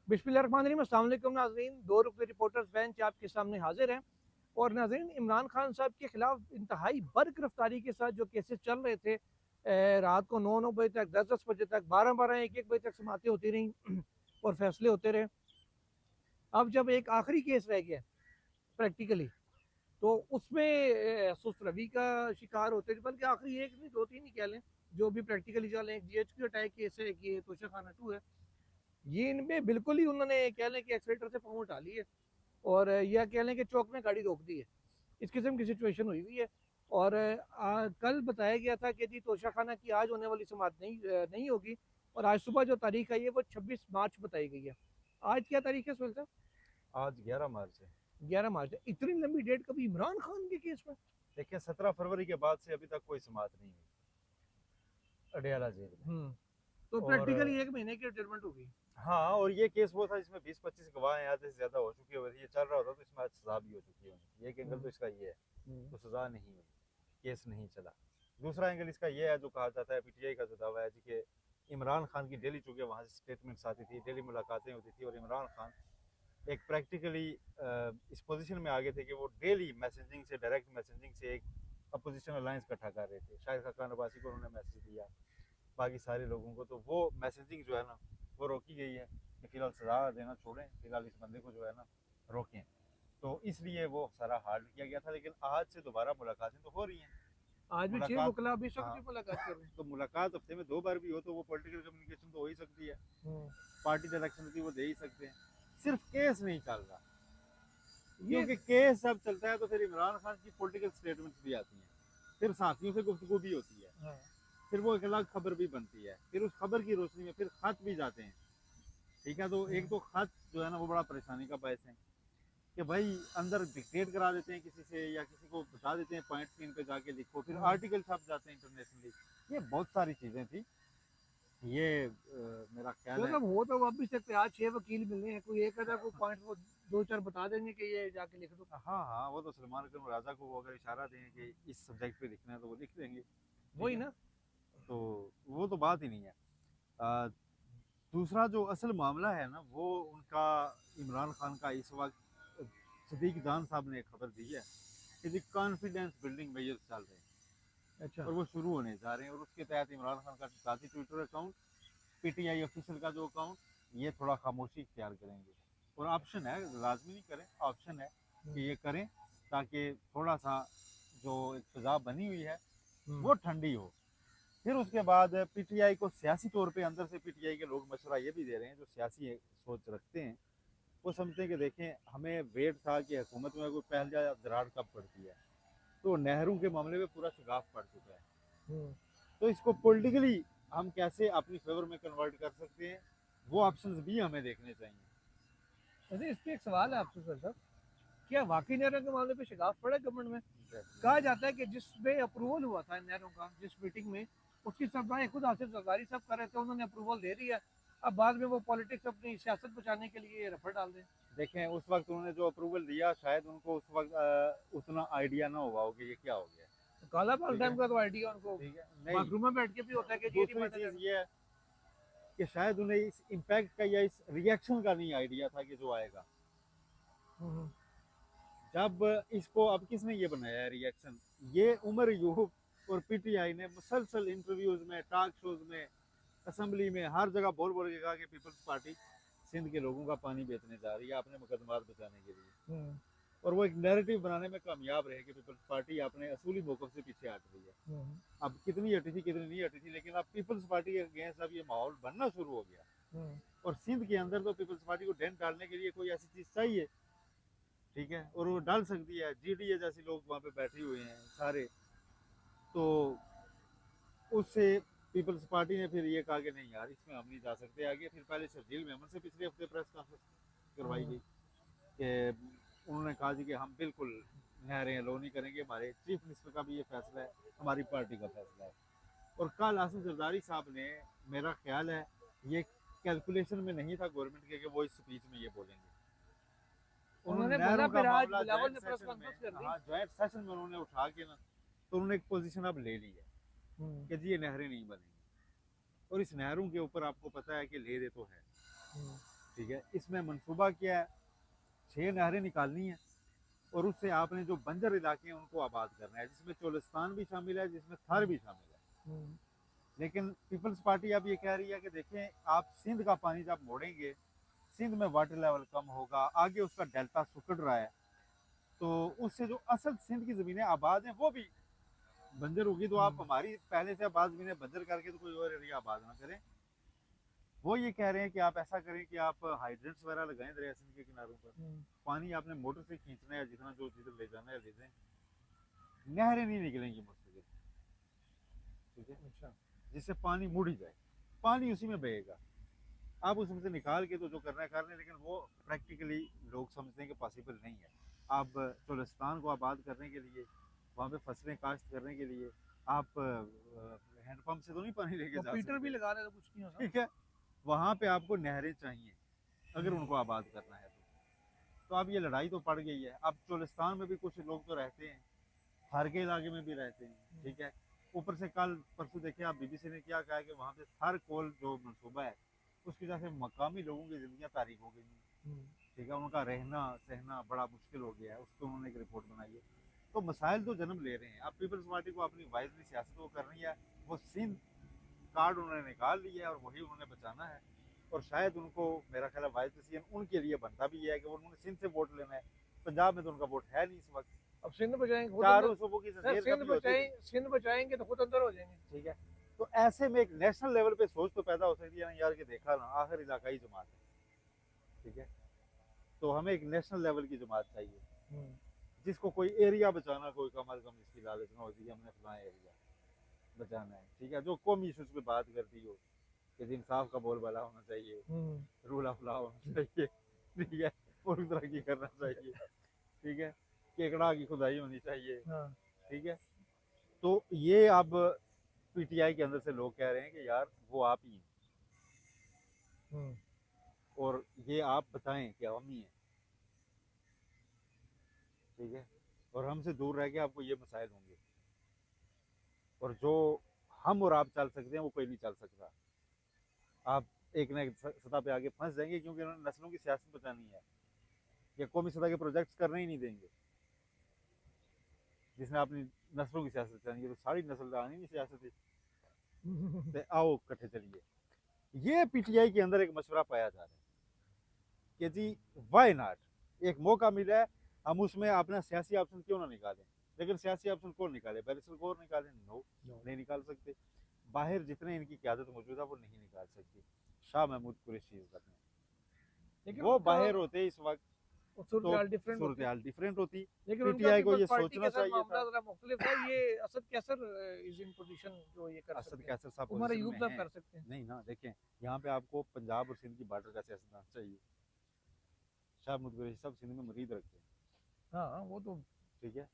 बिस्मिल्लाहिर्रहमानिर्रहीम, अस्सलाम वालेकुम नाज़रीन। दो रुपये रिपोर्टर्स बेंच आपके सामने हाजिर हैं। और नाज़रीन, इमरान खान साहब के खिलाफ इंतहाई बरगिरफ्तारी के साथ जो केसेस चल रहे थे, रात को 9 बजे तक, 10 बजे तक, 12 1 बजे तक समातें होती रहीं और फैसले होते रहे। अब जब एक आखिरी केस रह गया प्रैक्टिकली, तो उसमें सुस्त रवि का शिकार होते थे, बल्कि आखिरी एक नहीं, दो तीन ही कह लें जो भी प्रैक्टिकली चले। एक GHQ अटैक केस है, कि तोशा खाना 2 है। ये इनमें बिल्कुल ही उन्होंने कह लें कि एक्सीटर से पाँव उठा लिए और यह कह लें कि चौक में गाड़ी रोक दी है। इस किस्म की सिचुएशन हुई हुई है। और कल बताया गया था कि जी तोशा खाना की आज होने वाली समात नहीं होगी। और आज सुबह जो तारीख आई है वो 26 मार्च बताई गई है। आज क्या तारीख है सुहेल साहब? आज 11 मार्च है। 11 मार्च है। इतनी लंबी डेट कभी इमरान खान के केस में? देखिए 17 फरवरी के बाद से अभी तक कोई समात नहीं हुई अडयाला जेल में। तो और प्रैक्टिकली 1 महीने की रिटायरमेंट होगी। हाँ, और ये केस वो था जिसमें 20-25 गवाह हैं, आधे से ज्यादा हो चुके हुए थे। ये चल रहा होता तो इसमें आज सजा भी हो चुकी है। एक एंगल तो इसका ये है, तो सजा नहीं हुई, केस नहीं चला। दूसरा एंगल इसका ये है, जो कहा जाता है, पीटीआई का जो दावा है जी कि इमरान खान की डेली, चूंकि वहाँ से स्टेटमेंट्स आती थी, डेली मुलाकातें होती थी, और इमरान खान एक प्रैक्टिकली इस पोजीशन में आ गए थे कि वो डेली मैसेजिंग से, डायरेक्ट मैसेजिंग से एक अपोजिशन अलायंस इकट्ठा कर रहे थे। शायद खान अब्बासी को उन्होंने मैसेज दिया, बाकी सारे लोगों को। तो वो मैसेजिंग जो है ना, वो रोकी गई है कि फिलहाल सजा देना छोड़ें, फिलहाल इस बंदे को जो है ना रोकें। तो इसलिए वो सारा हार्ड किया गया था। लेकिन आज से दोबारा मुलाकातें तो हो रही हैं। आज भी 6 मुलाकात, वकला अभी सब हाँ, भी मुलाकात कर रहे हैं। तो मुलाकात हफ्ते में 2 बार भी हो तो वो पॉलिटिकल कम्युनिकेशन तो हो ही सकती है। पार्टी डायरेक्शन होती है, वो दे ही सकते हैं। सिर्फ केस नहीं चल रहा, ये क्योंकि केस जब चलता है तो फिर इमरान खान की पॉलिटिकल स्टेटमेंट्स भी आती हैं, फिर साथियों से गुफ्तगू भी होती है, हाँ, फिर वो एक अलग खबर भी बनती है, फिर उस खबर की रोशनी में फिर खत भी जाते हैं। ठीक है, तो एक तो खत जो है ना वो बड़ा परेशानी का बायस है कि भाई अंदर डिक्टेट करा देते हैं किसी से, या किसी को बता देते हैं पॉइंट स्क्रीन पे जाके लिखो, फिर आर्टिकल छप जाते हैं इंटरनेशनली। ये बहुत सारी चीजें थी। ये मेरा ख्याल तो है। जब हो तो वापिस सकते, आज 6 वकील मिलने हैं, कोई एक अदा कोई पॉइंट वो दो चार बता देंगे कि ये जाके लिख दो। हाँ हाँ, वो तो सलमान अकरम राजा को वो अगर इशारा दें कि इस सब्जेक्ट पे लिखना है तो वो लिख देंगे। ठीक वही है, ना। तो वो तो बात ही नहीं है। आ, दूसरा जो असल मामला है ना, वो उनका, इमरान खान का इस वक्त सदीक जान साहब ने एक खबर दी है कि जी कॉन्फिडेंस बिल्डिंग मेजर्स चल रहे हैं अच्छा। और वो शुरू होने जा रहे हैं। और उसके तहत इमरान खान का साथी ट्विटर अकाउंट, पीटीआई ऑफिशियल का जो अकाउंट, ये थोड़ा खामोशी इख्तियार करेंगे। और ऑप्शन है, लाजमी नहीं करें, ऑप्शन है कि ये करें, ताकि थोड़ा सा जो एक फिजा बनी हुई है वो ठंडी हो। फिर उसके बाद पीटीआई को सियासी तौर पे अंदर से पीटीआई के लोग मशवरा ये भी दे रहे हैं, जो सियासी सोच रखते हैं, वो समझते हैं कि देखें, हमें वेट था कि हुकूमत में कोई पहल या दरार कब पड़ती है, तो नेहरू के मामले में पूरा शिगाफ पड़ चुका है। तो इसको पॉलिटिकली हम कैसे अपनी फेवर में कन्वर्ट कर सकते हैं, वो ऑप्शंस भी हमें देखने चाहिए। अरे इस पे एक सवाल है आपसे सर साहब, क्या वाकई नहरों के मामले पे शिकायत पड़ा गवर्नमेंट में? कहा जाता है कि जिसमें अप्रूवल हुआ था नहरों का, जिस मीटिंग में, उसकी सफाई खुद आसिफ जरदारी साहब कर रहे थे, उन्होंने अप्रूवल दे दिया। अब बाद में वो पॉलिटिक्स अपनी सियासत बचाने के लिए रफड़ डाल दें। देखें, उस वक्त उन्होंने जो अप्रूवल दिया, शायद उनको उस वक्त उतना आइडिया ना हुआ हो कि ये क्या हो गया। तो काला बाल ठीक है, टाइम का तो आइडिया उनको ठीक है, नहीं, बाथरूम में बैठ के भी होता है कि ये नहीं दूसरी माना चीज जाना। ये है कि शायद उन्हें इस इम्पैक्ट का या इस रिएक्शन का नहीं आइडिया था कि जो आएगा। जब इसको, अब किसने ये बनाया है रिएक्शन, ये उमर यूब और पीटीआई ने मुसलसल इंटरव्यूज में, टॉक शोज में, असेंबली में, हर जगह बोल बोल के कहा कि पीपल्स पार्टी सिंध के लोगों का पानी बेचने जा रही है अपने मुकदमात बचाने के लिए। और वो एक नैरेटिव बनाने में कामयाब रहे कि पीपल्स पार्टी अपने असूली मौकफ से पीछे हट रही है। अब कितनी हटी थी कितनी नहीं हटी थी, लेकिन अब पीपल्स पार्टी के अगेंस्ट अब ये माहौल बनना शुरू हो गया। और सिंध के अंदर तो पीपल्स पार्टी को डेंट डालने के लिए कोई ऐसी चीज चाहिए, ठीक है, और वो डाल सकती है। जीडीए जैसे लोग वहाँ पे बैठे हुए हैं सारे, तो उससे पीपल्स पार्टी ने फिर ये कहा कि नहीं यार, इसमें हम नहीं जा सकते आगे। फिर पहले शर्जील मेमन से पिछले हफ्ते प्रेस कॉन्फ्रेंस करवाई गई कि उन्होंने कहा जी कि हम बिल्कुल नहरें लो नहीं करेंगे, हमारे चीफ मिनिस्टर का भी ये फैसला है, हमारी पार्टी का फैसला है। और कल आसिफ जरदारी साहब ने, मेरा ख्याल है ये कैलकुलेशन में नहीं था गवर्नमेंट के कि वो इस स्पीच में ये बोलेंगे। उन्होंने उन्होंने बोला, नहरों का फिर आज मामला बिलावल ज्वाइंट ने प्रेस सेशन में, कॉन्फ्रेंस कर दी। हाँ, ज्वाइंट सेशन में उन्होंने उठा के ना, तो उन्होंने एक पोजीशन अब ले ली है कि जी ये नहरें नहीं बनेंगी। और इस नहरों के ऊपर आपको पता है कि ले दे तो है। ठीक है, इसमें मंसूबा क्या है, 6 नहरें निकालनी है और उससे आपने जो बंजर इलाके हैं उनको आबाद करना है, जिसमें चोलिस्तान भी शामिल है, जिसमें थर भी शामिल है। लेकिन पीपल्स पार्टी अब ये कह रही है कि देखें, आप सिंध का पानी जब मोड़ेंगे, सिंध में वाटर लेवल कम होगा, आगे उसका डेल्टा सुकड़ रहा है, तो उससे जो असल सिंध की ज़मीनें आबाद हैं वो भी बंजर होगी। तो आप हमारी पहले से आबाद ज़मीनें बंजर करके तो कोई और एरिया आबाद ना करें। वो ये कह रहे हैं कि आप ऐसा करें कि आप हाइड्रेंट्स वगैरह लगाएं दरिया सिंध के किनारों पर, पानी आपने मोटर से खींचना है, जितना जो जिधर ले जाना है ले जाएं, नहरें नहीं निकलेंगी मुझसे, ठीक है, अच्छा, जिससे पानी मुड़ ही जाए, पानी उसी में बहेगा। आप उसमें से निकाल के तो जो करना है कर लें, लेकिन वो प्रैक्टिकली लोग समझते हैं कि पॉसिबल नहीं है। आप चोलिस्तान को आबाद करने के लिए, वहाँ पे फसलें काश्त करने के लिए आप हैंडपम्प से तो नहीं पानी लेके जा पीटर भी सकते, लगा रहे तो कुछ नहीं होगा। ठीक है। वहाँ पे आपको नहरें चाहिए अगर उनको आबाद करना है तो अब ये लड़ाई तो पड़ गई है। अब चोलिस्तान में भी कुछ लोग तो रहते हैं, थार के इलाके में भी रहते हैं, ठीक है। ऊपर से कल परसों देखे आप, बीबीसी ने क्या कहा कि वहाँ पे थार कोल जो मनसूबा है उसकी वजह से मकामी लोगों की जिंदगी तारीख हो गई, ठीक है, उनका रहना सहना बड़ा मुश्किल हो गया है, उस पर उन्होंने एक रिपोर्ट बनाई है। तो मसाइल तो जन्म ले रहे हैं। अब पीपल्स पार्टी को अपनी वाइजली सियासत वो करनी है, वो सिंध कार्ड उन्होंने निकाल लिया है और वही उन्होंने बचाना है। और शायद उनको, मेरा ख्याल है, वाइस डिसीजन उनके लिए बनता भी है कि उन्होंने सिंध से वोट लेना है। पंजाब में तो उनका वोट है नहीं इस वक्त। अब सिंध बचाएंगे, चारों सूबों की सिंध बचाएंगे तो खुद अंदर हो जाएंगे, ठीक है। तो ऐसे में एक नेशनल लेवल पे सोच तो पैदा हो सकती है ना यार, कि देखा ना आखिर इलाकाई जमात है, ठीक है, तो हमें एक नेशनल लेवल की जमात चाहिए जिसको कोई एरिया बचाना, कोई कम अज कम इसकी लालच ना होती है हमने फलां एरिया बचाना है, ठीक है, जो कौमी इशूज पे बात करती हो कि इंसाफ का बोलबाला होना चाहिए, रूल ऑफ लॉ होना चाहिए, ठीक है, और तरक्की करना चाहिए, ठीक है, केकड़ा की खुदाई होनी चाहिए, ठीक है। तो ये अब पीटीआई के अंदर से लोग कह रहे हैं कि यार वो आप ही हैं और ये आप बताएं कि हम ही हैं, ठीक है, और हमसे दूर रह के आपको ये मसाइल होंगे, और जो हम और आप चल सकते हैं वो कोई नहीं चल सकता। आप एक न एक सतह पे आगे फंस जाएंगे, क्योंकि उन्होंने नस्लों की सियासत बचानी है, या कौमी सतह के प्रोजेक्ट्स करने ही नहीं देंगे। जिसने अपनी नस्लों की सियासत बचानी है तो सारी नस्ल आनी नहीं सियासत तो आओ इकट्ठे चलिए। ये पीटीआई के अंदर एक मशवरा पाया जा रहा है कि जी वाई नॉट, एक मौका मिला है, हम उसमें अपना सियासी ऑप्शन क्यों ना निकालें। लेकिन सियासी ऑप्शन कौन निकाले? बैरिस्टर गौर निकालें? नो, नहीं निकाल सकते। बाहर जितने इनकी क़यादत मौजूद है वो नहीं निकाल सकती। शाह महमूद कुरैशी इस बात में, लेकिन वो बाहर होते इस वक्त सूरत डिफरेंट होती। लेकिन पीटीआई को ये सोचना चाहिए था। जरा मुख्तलिफ है। ये Asad Qaiser is in position जो ये कर असद सकते कैसर साहब हैं, उमर पोजीशन अयूब में साहब हैं। कर सकते हैं। नहीं ना, देखें यहाँ पे आपको पंजाब और सिंध की बॉर्डर का सियासतदान चाहिए। शाह महमूद कुरैशी साहब सिंध में मरीद रखते हैं, हाँ वो तो ठीक है।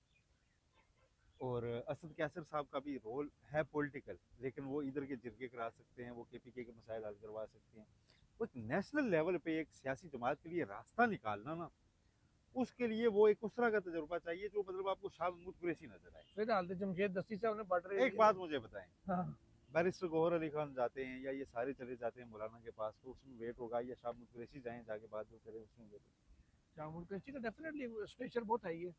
और असद कैसर साहब का भी रोल है पॉलिटिकल, लेकिन वो इधर के जिरगे करा सकते हैं, वो केपीके के मसाइल हल करवा सकते हैं। वो एक नेशनल लेवल पे एक सियासी जमात के लिए रास्ता निकालना ना, उसके लिए वो एक उस तरह का तजुर्बा चाहिए जो मतलब आपको शाह महमूद कुरैशी नजर आए। फिर हालत जमशेद दस्ती साहब ने बॉर्डर एक बात मुझे बताएं, हाँ। बैरिस्टर गौहर अली खान जाते हैं या ये सारे चले जाते हैं मौलाना के पास, तो उसमें वेट होगा, या शाह महमूद कुरैशी जाएं जाके बात जो करें उसमें वेट होगा। शाह महमूद कुरैशी का डेफिनेटली स्ट्रेचर बहुत हाई है,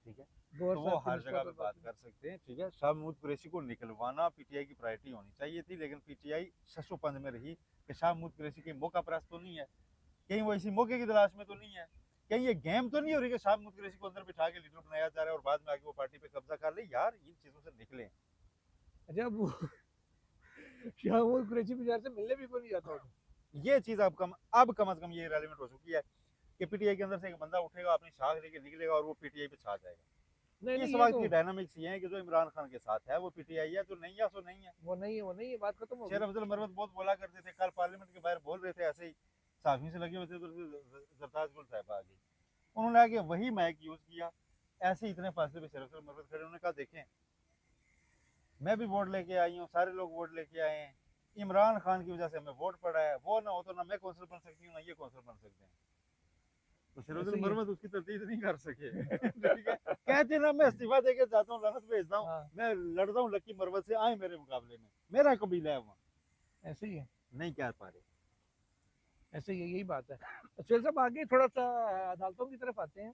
ठीक है, तो वो हर जगह पे बात कर सकते हैं, ठीक है। शाह महमूद कुरैशी को निकलवाना पीटीआई की प्रायोरिटी होनी चाहिए थी, लेकिन पीटीआई शशोपंज में रही कि शाह महमूद कुरैशी के मौका परस्त तो नहीं है, कहीं वो इसी मौके की तलाश में तो नहीं है, कहीं ये गेम तो नहीं हो रही कि शाह महमूद कुरैशी को अंदर बिठा के लीडर बनाया जा रहा है और बाद में आके वो पार्टी पे कब्जा कर ले। यार इन चीजों से निकले। अच्छा, वो शाह महमूद कुरैशी बेचारे से मिलने भी कोई नहीं जाता होगा। ये चीज अब कम अज कम ये रेलिवेंट हो चुकी है कि पीटीआई के अंदर से एक बंदा उठेगा, अपनी शाख लेके निकलेगा और वो पीटीआई पे छा जाएगा। इस वक्त की डायनामिक्स ये है कि जो इमरान खान के साथ है वो पीटीआई है, जो नहीं है सो नहीं है। वो नहीं है, बात खत्म हो गई। शेर अफजल मरवत बहुत बोला करते थे, कल पार्लियामेंट के बाहर बोल रहे थे, ऐसे ही साफी से लगे हुए थे, तो जरताज गुल साहब आ गई, उन्होंने आगे वही माइक यूज किया। ऐसे ही इतने फासले पे शेर अफजल मरवत खड़े, उन्होंने कहा देखें मैं भी वोट लेके आई हूँ, सारे लोग वोट लेके आए हैं, इमरान खान की वजह से हमें वोट पड़ा है, वो ना हो तो ना मैं कौंसिलर बन सकती हूँ ना ये कौंसिलर बन सकते हैं। तो शेर अफजल मरवत उसकी तरदीद नहीं कर सके। ठीक है, कहते ना मैं इस्तीफा देके जाता हूँ, लानत भेजता हूँ, मैं लड़ता हूँ लक्की मरवत से, आए मेरे मुकाबले में, मेरा कबीला है वहाँ, ऐसे ही है, नहीं कह पा रहे। ऐसे यही बात है। सुहेल साहब आगे थोड़ा सा अदालतों की तरफ आते हैं।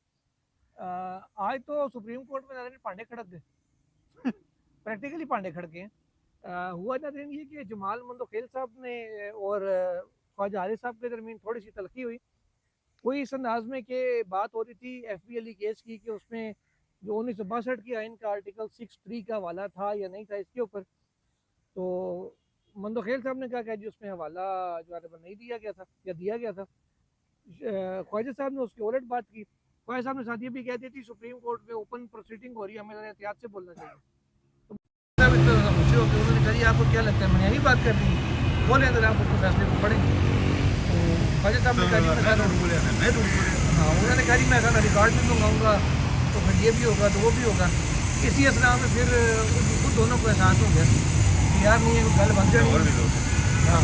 आज तो सुप्रीम कोर्ट में नाज़रीन पांडे खड़क गए प्रैक्टिकली पांडे खड़के हैं। हुआ नाज़रीन ये कि जमाल मंदोखेल साहब ने और ख्वाजा हारिस साहब के दरमियान थोड़ी सी तलखी हुई। कोई इस अंदाज में कि बात हो रही थी FBLE केस की कि उसमें जो 1962 की आइन का आर्टिकल 6(3) का हवाला था या नहीं था इसके ऊपर। तो मंदोखेल साहब ने कहा कि जी उसमें हवाला जो है नहीं दिया गया था या दिया गया था। ख्वाजा साहब ने उसकी उलट बात की। ख्वाजा साहब ने साथ ये भी कह दी थी सुप्रीम कोर्ट में ओपन प्रोसीडिंग हो रही है, हमें ज़रा एहतियात से बोलना चाहिए। तो साहब इतना खुशी हो गई, उन्होंने कहा जी आपको क्या लगता है, मैंने यही बात कर दी, बोले अगर आप उसको फैसले को पढ़ेंगे। तो ख्वाजा साहब ने कहा जी हाँ, उन्होंने कहा जी मैं ऐसा रिकॉर्ड भी मंगाऊंगा तो फिर ये भी होगा तो वो भी होगा। इसी असना में फिर खुद दोनों को एहसास हो गया कि यार नहीं गल बन जानी। हाँ,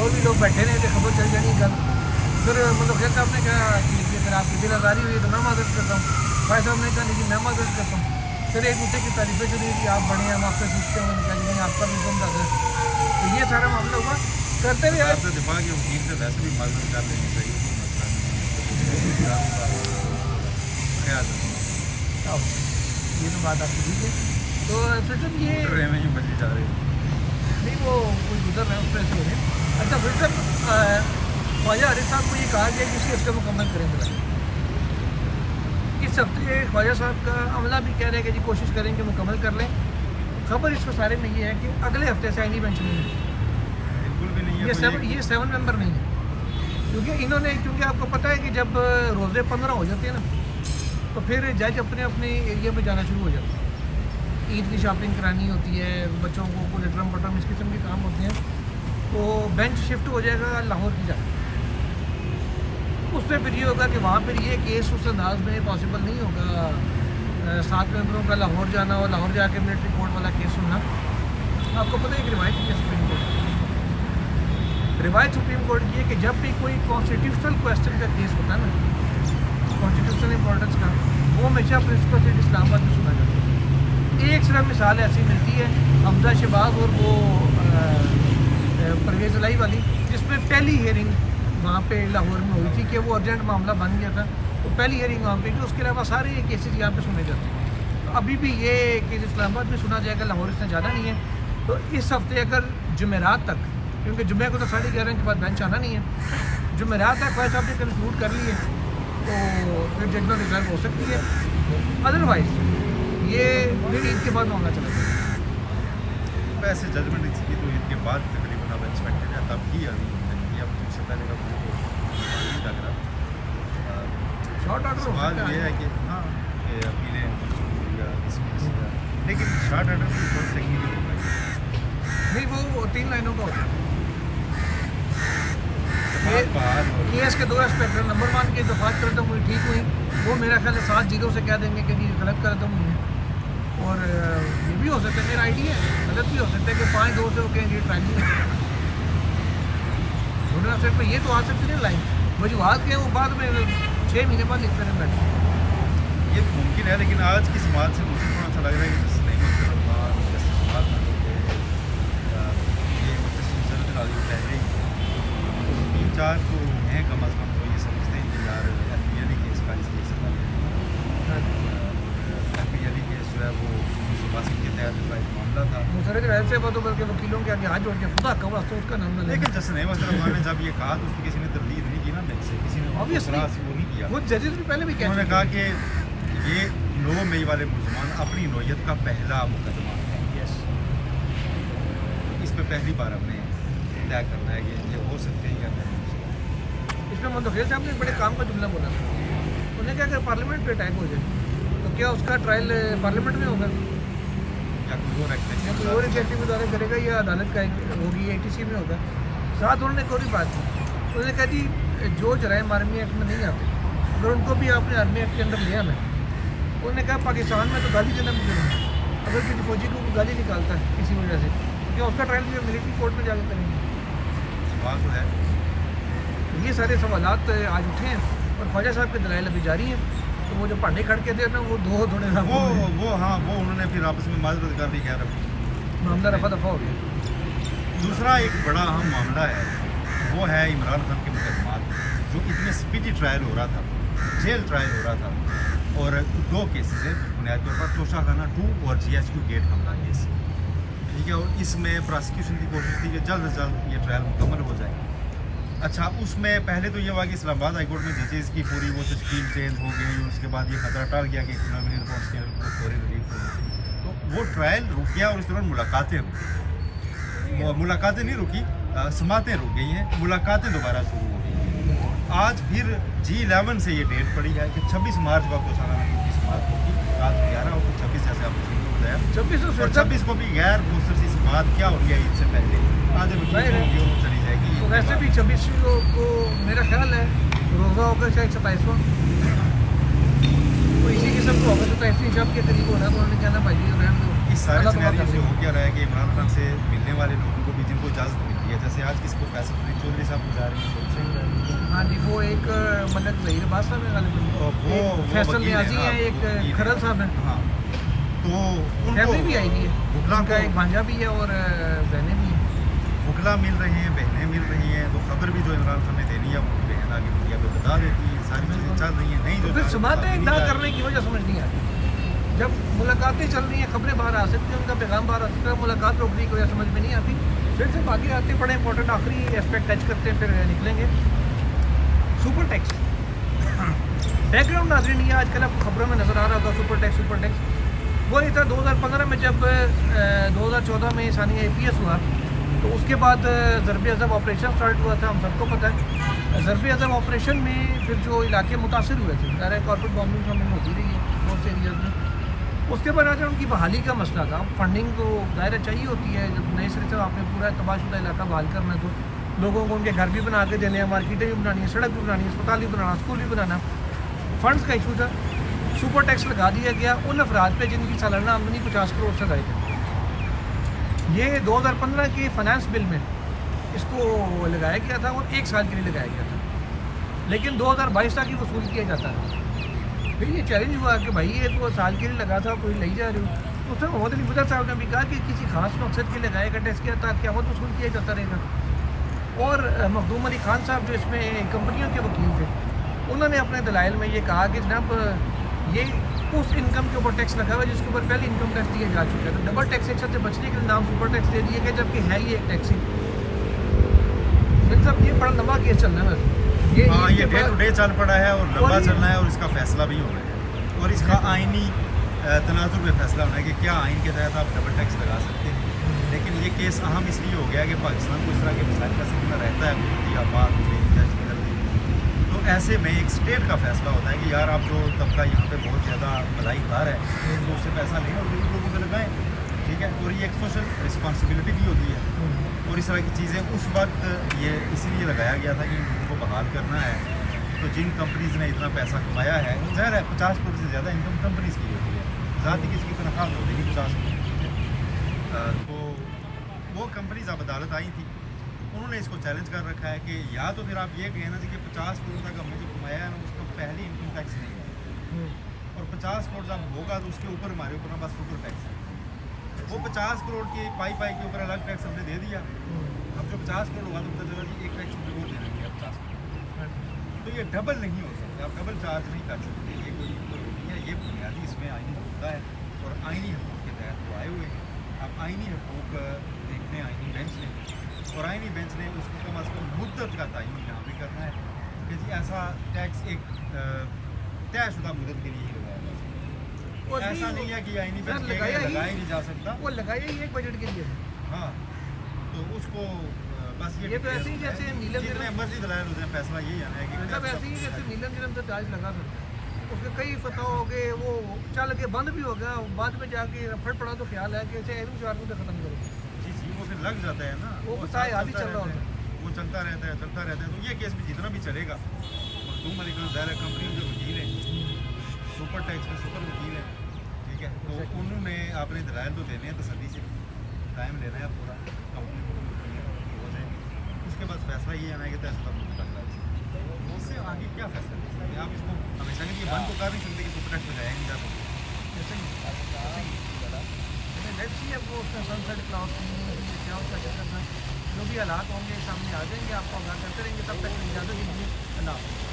और भी लोग बैठे रहे थे, खबर चल जानी गल। फिर मतलब खेल साहब ने कहा कि अगर आपकी दिल आज़ारी हुई तो मैं मदद करता हूँ। भाई साहब ने कहा नहीं मैं मदद करता हूँ। फिर एक दूसरे की तारीफें चली कि आप बड़े हैं, हम आपसे सीखते हैं। उन्होंने कहा नहीं आपका भी कम ज़्यादा। तो ये सारा मामला हुआ करते हुए आज दिफा के वकील से वैसे भी मदद कर लेनी चाहिए, ये तो बात आपकी ठीक है। तो फिर ये बची जा रही नहीं वो कोई गुजर रहे हैं उस पर ऐसे हो रहे हैं। अच्छा फिर सर ख्वाजा हारिस साहब को ये कहा गया कि इसी हफ्ते मुकम्मल करेंगे। इस हफ्ते ख्वाजा साहब का अमला भी कह रहे हैं कि जी कोशिश करें कि मुकम्मल कर लें। खबर इस सारे में ये है कि अगले हफ्ते से आईनी बेंच नहीं है, बिल्कुल भी नहीं है। ये 7 मेंबर नहीं है। क्योंकि आपको पता है कि जब रोज़े 15 हो जाते हैं ना तो फिर जज अपने अपने एरिया में जाना शुरू हो जाता है। ईद की शॉपिंग करानी होती है, बच्चों को लेटरम पटरम इस किस्म के काम होते हैं। तो बेंच शिफ्ट हो जाएगा लाहौर की जाए। उसमें फिर ये होगा कि वहाँ पर ये केस उस अंदाज में पॉसिबल नहीं होगा 7 मेंबरों का लाहौर जाना और लाहौर जाके मिलिट्री कोर्ट वाला केस सुनना। आपको पता है कि रिवायत की है सुप्रीम कोर्ट, रिवायत सुप्रीम कोर्ट की है कि जब भी कोई कॉन्स्टिट्यूशनल क्वेश्चन का केस होता है ना, कॉन्स्टिट्यूशनल इंपॉर्टेंस का, वो हमेशा प्रिंसिपल से इस्लामाबाद में सुना जाता है। एक सिर्फ मिसाल ऐसी मिलती है हमजा शहबाज और वो परवेज़ इलाही वाली, जिसमें पहली हियरिंग वहाँ पे लाहौर में हुई थी कि वो अर्जेंट मामला बन गया था। तो पहली हियरिंग वहाँ पे थी, उसके अलावा सारे ये केसेस यहाँ पे सुने जाते हैं। तो अभी भी ये केस इस्लामाबाद में सुना जाएगा, लाहौर इसने ज़्यादा नहीं है। तो इस हफ्ते अगर जुमेरात तक, क्योंकि जुमे को तो 11:30 के बाद बेंच आना नहीं है, जुमेरात तक ख्वाजा साहब ने कंक्लूड कर लिए तो फिर जजमेंट रिजर्व हो सकती है। अदरवाइज ये फिर ईद के बाद मामला चला जाएगा। वैसे जजमेंट इसकी तो ईद के बाद तकरीबन अब एक्सपेक्टेड है, तब ही अभी अब सबसे पहले का मुझे नहीं लग रहा। शॉर्ट ऑर्डर सवाल ये है कि हाँ कि अपीलें लेकिन शॉर्ट ऑर्डर की थोड़ा टेक्निकल होगा नहीं, वो 3 लाइनों का होता है। केस के 2 एस्पेक्ट है। नंबर 1 की दफात करता हूँ ठीक हुई, वो मेरा ख्याल है 7-0 से कह देंगे कि गलत करता हूँ। और ये भी हो सकता है, मेरा आइडिया है, गलत भी हो सकता है कि 5-2 से वो कहेंगे ट्रायल सिर्फ ये तो आ सकती है लाइन वजूहत के, वो बाद में 6 महीने बाद लिखते रहें बैठे। ये मुमकिन है, लेकिन आज की समाज से मुझे थोड़ा सा लग रहा है कि जैसे नहीं पहले 3-4 तो हैं कम अज़ कम, तो ये समझते हैं कि यार FBLE केस का इसलिए FBLE केस जो है वो 1962 के तहत का एक मामला था। मुसरत रहल से बातों बल्कि वकीलों के आगे हाथ जोड़ के खुदा का वास्ता उसका नाम ना लें। लेकिन जैसे नहीं मतलब उन्होंने जब ये कहा तो उसकी किसी ने तरदीद नहीं की ना, बेंच से किसी ने Obviously, वो नहीं किया। वो जजेस भी पहले भी कह उन्होंने चुके कहा हैं। कि ये 9 मई वाले मुसलमान अपनी नौयत का पहला मुकदमा है। यस, इस पे पहली बार हमने तय करना है कि ये हो सकते हैं या नहीं। इसमें मंदोखेल साहब ने बड़े काम का जुमला बोला था। उन्होंने कहा अगर पार्लियामेंट पे अटैक हो जाए तो क्या उसका ट्रायल पार्लियामेंट में होगा या कोई और या एक्टिविटी कोई और एग्जेक्टिव द्वारा करेगा या अदालत का होगी या ATC में होगा। साथ उन्होंने कोई बात की, उन्होंने कहा जी जो जराइम आर्मी एक्ट में नहीं आते अगर उनको भी आपने आर्मी एक्ट के अंदर लिया ना। उन्होंने कहा पाकिस्तान में तो गाली देना भी जरूरी है। अगर किसी फौजी को गाली निकालता है किसी वजह से तो क्या उसका ट्रायल भी मिलिट्री कोर्ट में जाकर करेंगे। सवाल तो है। ये सारे सवालात आज उठे हैं और ख्वाजा साहब के दलाइल अभी जारी हैं। तो वो जो भांडे खड़के थे ना वो थोड़े सा वो हाँ वो उन्होंने फिर आपस में माजरत कर दी, खैर मामला रफा दफा हो गया। दूसरा एक बड़ा अहम मामला है वो है इमरान खान के मुकदमात जो इतने स्पीडी ट्रायल हो रहा था, जेल ट्रायल हो रहा था, और 2 केसेस है बुनियादी तौर पर, तोशाखाना 2 और GHQ गेट हमला केस, ठीक है। और इसमें प्रोसिक्यूशन की कोशिश थी कि जल्द से जल्द ये ट्रायल मुकम्मल हो जाए। अच्छा, उसमें पहले तो ये हुआ कि इस्लामाबाद हाई कोर्ट में जजेज़ की पूरी वो तश्कील चेंज हो गई, और उसके बाद ये खतरा टल गया कि इकोनॉमिक रिस्पॉन्स के फौरी रिलीफ हो, तो वो ट्रायल रुक गया और इस दौरान मुलाकातें रुकी। मुलाकातें नहीं रुकी, समातें रुक गई हैं, मुलाकातें दोबारा शुरू हो गई। आज फिर G11 से ये डेट पड़ी है कि 26 मार्च को आपको सालाना 25 मार्च को रात 11 और 26 जैसे आपने बताया, 26 को भी गैर मुस्तरद सी समात क्या हो गया ईद से पहले आधे बजे चली जाएगी। तो वैसे भी 26 को मेरा ख्याल है रोज़ा होगा शायद 27वां, तो इसी किस्म को होगा, तो तहसील शब के करीब होना, तो उन्होंने कहना भाई रहने दो। इस सारे सिनेरियो से हो क्या रहा है कि इमरान खान से मिलने वाले लोगों को भी जिनको इजाज़त मिलती है, जैसे आज किसको फैसल चौधरी साहब जा रहे हैं, हाँ जी, वो एक मतलब जहीर अब्बास साहब है, फैसल न्याजी है, एक खरल साहब है, हाँ, तो फैमिली भी आई हुई है, बुकला उनका एक भांजा भी है और बहनें भी हैं, बुकला मिल रहे हैं, बहनें मिल रही हैं, तो खबर भी जो इमरान खान ने देनी है उनकी बहन आगे मीडिया पे बता देती है, सारी चीज़ें चल रही हैं। नहीं तो फिर समातें ना करने की वजह समझ नहीं आती, जब मुलाकातें चल रही हैं खबरें बाहर आ सकती हैं, उनका पैगाम बाहर आ सकता है, मुलाकात रोकने की वजह समझ में नहीं आती। फिर से बाकी आते बड़े इंपॉर्टेंट आखिरी एस्पेक्ट टच करते हैं, फिर निकलेंगे। सुपर टैक्स बैकग्राउंड नाज़रीन, ये आजकल आपको खबरों में नज़र आ रहा होगा, सुपर टैक्स वो ये था 2015 में, जब 2014 में सानिया APS हुआ, तो उसके बाद ज़रब अज़ब ऑपरेशन स्टार्ट हुआ था, हम सबको पता है। ज़रब अज़ब ऑपरेशन में फिर जो इलाके मुतासर हुए थे, सारे कॉर्पोरेट बॉम्बिंग हमें होती रही है बहुत से एरियाज़ में, उसके बाद अगर उनकी बहाली का मसला था, फंडिंग तो दायरा चाहिए होती है, जब नए सिरे से आपने पूरा तबाहशुदा इलाका बहाल करना, तो लोगों को उनके घर भी बना के देने हैं, मार्केटें भी बनानी है, सड़क भी बनानी है, अस्पताल भी बनाना, स्कूल भी बनाना, फंड्स का इशू था। सुपर टैक्स लगा दिया गया उन अफराद पे जिनकी सालाना आमदनी 50 करोड़ से ज़ायद है। ये 2015 के फाइनेंस बिल में इसको लगाया गया था और 1 साल के लिए लगाया गया था, लेकिन 2022 तक ही वसूल किया जाता है। फिर ये चैलेंज हुआ कि भाई ये तो साल के लिए लगा था, कोई ले जा रहे हो, तो उसमें मोहम्मद अली बुज़र साहब ने भी कहा कि किसी खास मकसद के लिए लगाएगा टैक्स किया था, क्या वो वसूल किया जाता रहेगा। और मखदूम अली खान साहब जो इसमें कंपनियों के वकील थे, उन्होंने अपने दलाइल में ये कहा कि जनाब ये उस इनकम के ऊपर टैक्स लगा हुआ है जिसके ऊपर पहले इनकम टैक्स दिया जा चुका है, तो डबल टैक्सेशन से बचने के लिए नाम सुपर टैक्स दे दिया गया, जबकि है ही एक टैक्स ही। फिर सब ये बड़ा लंबा केस चलना है, ये डे टू डे चल पड़ा है और लंबा चलना है, और इसका फैसला भी होना है, और इसका आइनी तनाजुर में फैसला होना है कि क्या आइन के तहत आप डबल टैक्स लगा सकते हैं। लेकिन ये केस अहम इसलिए हो गया कि पाकिस्तान को इस तरह के मिसाइल का सिलसिला रहता है, या बात हो गई जज बदल गई, तो ऐसे में एक स्टेट का फैसला होता है कि यार आप जो तबका यहाँ पे बहुत ज़्यादा मलाई खा रहा है तो उससे पैसा लें और गरीब लोगों को लगाएं, ठीक है। और ये एक सोशल रिस्पॉन्सिबिलिटी भी होती है, और इस तरह की चीज़ें उस वक्त ये इसलिए लगाया गया था कि इन लोगों को बहाल करना है। तो जिन कंपनीज़ ने इतना पैसा कमाया है, ज़ाहिर है 50 करोड़ से ज़्यादा इनकम कंपनीज़ की होती है, ज़ाती किसी की तनख्वाह होती है 50 करोड़, तो वो कंपनीज अब अदालत आई थी, उन्होंने इसको चैलेंज कर रखा है कि या तो फिर आप ये कहना चाहिए कि 50 करोड़ तक हमने जो कमाया है ना उसको पहले इनकम टैक्स नहीं है, और 50 करोड़ जब होगा तो उसके ऊपर हमारे ऊपर बस सुपर टैक्स है। वो 50 करोड़ की पाई के ऊपर अलग टैक्स हमने दे दिया, अब जो 50 करोड़ हुआ तो पता चला कि एक टैक्स हमने वो दे देंगे 50 करोड़, तो ये डबल नहीं हो सकता, आप डबल चार्ज नहीं कर सकते, ये कोई नहीं है, ये बुनियादी इसमें आइनी मुद्दा है, और आइनी हकूक़ के तहत वो आए हुए हैं। अब आइनी हकूक़ देखने आइनी बेंच ने, और आइनी बेंच ने उसको कम अज़ कम मुद्दत का तयन यहाँ भी करना है कि जी ऐसा टैक्स एक तयशुदा मुद्दत के लिए ही लगाया जा सकता है, ऐसा नहीं है कि आइनी बेंच लगाया ही नहीं जा सकता, वो लगाया ही एक बजट के लिए। हाँ, तो उसको बस ये तो ऐसे ही जैसे नीलम जितने मर्जी दलाल हो जाए, फैसला यही आना है कि मतलब ऐसे ही जैसे नीलम जिलम से चार्ज लगा सकते हैं, उसके कई फतवा हो गए, वो चल के बंद भी हो गया, बाद में जाके फट पड़ा तो ख्याल है कि ऐसे एरू चार को ख़त्म करो, जी वो फिर लग जाता है ना, वो आदि चल रहा होता है, वो चलता रहता है। तो ये केस भी जितना भी चलेगा, मखदूम अली खान ज़ाहिर कंपनी जो वकील है, सुपर टैक्स में सुपर वकील है, ठीक है, तो उन्होंने अपने दलाइल तो देने हैं, तसल्ली से टाइम लेना है पूरा, कंपनी हो जाए, उसके बाद फैसला ये आना है कि तयशुदा मुद्दा है, उससे आगे क्या फैसला ले सकते हैं आप इसको हमेशा के लिए बंद तो कर नहीं सकते कि सुपर टैक्स लगाया नहीं जा सकता, ऐसे ही लेट्स सी अब वो उसका सनसेट क्लाउड क्या उसका चक्कर था। जो भी हालात होंगे सामने आ जाएंगे, आपको आगाह करते रहेंगे। तब तक इजाज़त दीजिए, अल्लाह हाफ़िज़।